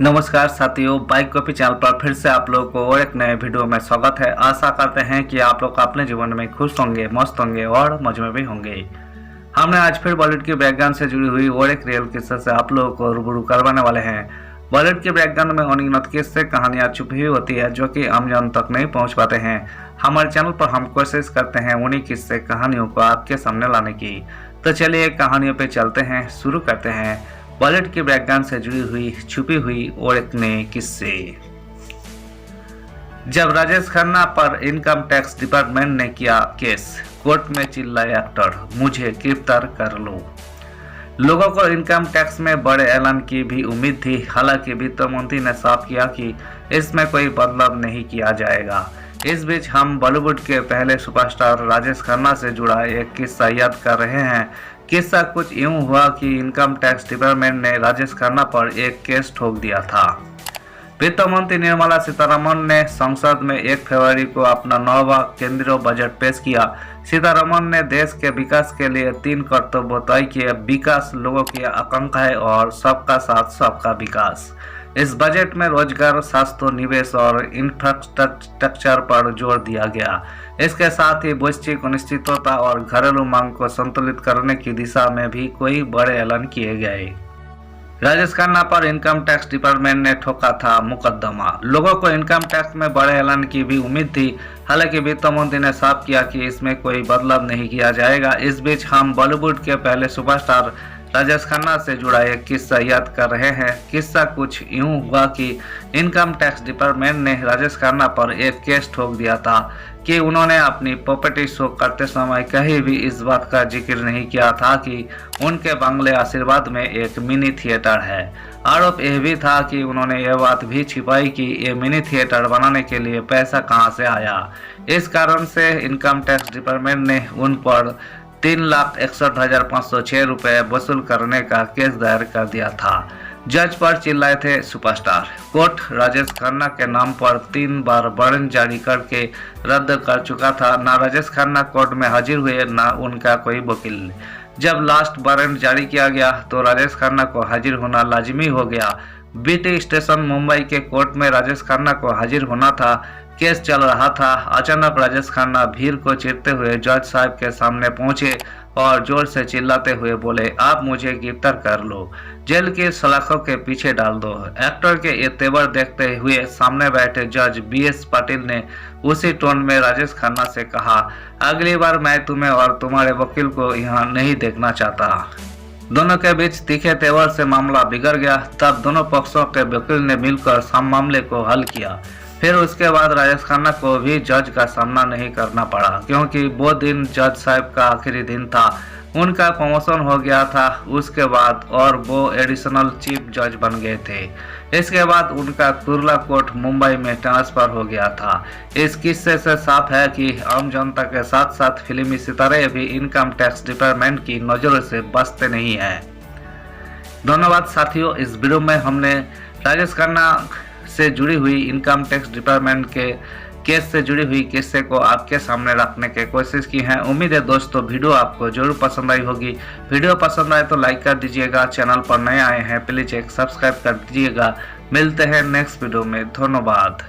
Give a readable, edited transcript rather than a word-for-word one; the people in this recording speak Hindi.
नमस्कार साथियों, बाइक कॉपी चैनल पर फिर से आप लोगों को और एक नए वीडियो में स्वागत है। आशा करते हैं कि आप लोग अपने जीवन में खुश होंगे, मस्त होंगे और मौज में भी होंगे। हमने आज फिर बॉलीवुड के बैकग्राउंड से जुड़ी हुई और एक रियल किस्से से आप लोगों को रूबरू करवाने वाले हैं। बॉलीवुड के बैकग्राउंड में अनगिनत किस्से कहानियां छुपी हुई होती है जो कि आम जन तक नहीं पहुंच पाते हैं। हमारे चैनल पर हम कोशिश करते हैं उन्हीं किस्से कहानियों को आपके सामने लाने की। तो चलिए कहानियों पे चलते हैं, शुरू करते हैं बॉलीवुड के बैकग्राउंड से जुड़ी हुई छुपी हुई और एक नए किस्से। जब राजेश खन्ना पर इनकम टैक्स डिपार्टमेंट ने किया केस, कोर्ट में चिल्लाए एक्टर, मुझे गिरफ्तार कर लो। लोगों को इनकम टैक्स में बड़े ऐलान की भी उम्मीद थी। हालांकि वित्त मंत्री ने साफ किया कि इसमें कोई बदलाव नहीं किया जाएगा। इस बीच हम बॉलीवुड के पहले सुपरस्टार राजेश खन्ना से जुड़ा एक किस्सा याद कर रहे हैं। किस्सा कुछ यूं हुआ कि इनकम टैक्स डिपार्टमेंट ने राजेश खन्ना पर एक केस ठोक दिया था। वित्त मंत्री निर्मला सीतारमण ने संसद में 1 फरवरी को अपना 9वां केंद्रीय बजट पेश किया। सीतारमण ने देश के विकास के लिए 3 कर्तव्य तय किए: विकास, लोगों की आकांक्षाएं और सबका साथ सबका विकास। इस बजट में रोजगार, स्वास्थ्य, निवेश और इंफ्रास्ट्रक्चर पर जोर दिया गया। इसके साथ ही वैश्विक अनिश्चितता और घरेलू मांग को संतुलित करने की दिशा में भी कई बड़े ऐलान किए गए। राजेश खन्ना पर इनकम टैक्स डिपार्टमेंट ने ठोका था मुकदमा। लोगों को इनकम टैक्स में बड़े ऐलान की भी उम्मीद थी। हालांकि वित्त मंत्री ने साफ किया कि इसमें कोई बदलाव नहीं किया जाएगा। इस बीच हम बॉलीवुड के पहले सुपरस्टार राजेश खन्ना से जुड़ा एक किस्सा याद कर रहे हैं। किस्सा कुछ यूं हुआ कि इनकम टैक्स डिपार्टमेंट ने राजेश खन्ना पर एक केस ठोक दिया था कि उन्होंने अपनी प्रॉपर्टी शो करते समय कहीं भी इस बात का जिक्र नहीं किया था कि उनके बंगले आशीर्वाद में एक मिनी थिएटर है। आरोप यह भी था कि उन्होंने यह बात भी छिपाई कि ये मिनी थिएटर बनाने के लिए पैसा कहां से आया। इस कारण से इनकम टैक्स डिपार्टमेंट ने उन पर 3,61,506 रुपये वसूल करने का केस दायर कर दिया था। जज पर चिल्लाए थे सुपरस्टार। कोर्ट राजेश खन्ना के नाम पर 3 बार वारंट जारी करके रद्द कर चुका था। ना राजेश खन्ना कोर्ट में हाजिर हुए, ना उनका कोई वकील। जब लास्ट वारंट जारी किया गया तो राजेश खन्ना को हाजिर होना लाजिमी हो गया। बीटी स्टेशन मुंबई के कोर्ट में राजेश खन्ना को हाजिर होना था। केस चल रहा था। अचानक राजेश खन्ना भीड़ को चीरते हुए जज साहब के सामने पहुंचे और जोर से चिल्लाते हुए बोले, आप मुझे गिरफ्तार कर लो, जेल की सलाखों के पीछे डाल दो। एक्टर के ये तेवर देखते हुए सामने बैठे जज BS पाटिल ने उसी टोन में राजेश खन्ना से कहा, अगली बार मैं तुम्हें और तुम्हारे वकील को यहाँ नहीं देखना चाहता। दोनों के बीच तीखे तेवर से मामला बिगड़ गया। तब दोनों पक्षों के वकील ने मिलकर मामले को हल किया। फिर उसके बाद राजेश खन्ना को भी जज का सामना नहीं करना पड़ा, क्योंकि वो दिन जज साहब का आखिरी दिन था। उनका प्रमोशन हो गया था उसके बाद और वो एडिशनल चीफ जज बन गए थे। इसके बाद उनका कुर्ला कोर्ट मुंबई में ट्रांसफर हो गया था। इस किस्से से साफ है कि आम जनता के साथ साथ फिल्मी सितारे भी इनकम टैक्स डिपार्टमेंट की नजरों से बचते नहीं हैं। धन्यवाद साथियों, इस वीडियो में हमने राजेश खन्ना से जुड़ी हुई इनकम टैक्स डिपार्टमेंट के केस से जुड़ी हुई किस्से को आपके सामने रखने की कोशिश की है। उम्मीद है दोस्तों वीडियो आपको जरूर पसंद आई होगी। वीडियो पसंद आए तो लाइक कर दीजिएगा। चैनल पर नए आए हैं प्लीज एक सब्सक्राइब कर दीजिएगा। मिलते हैं नेक्स्ट वीडियो में। धन्यवाद।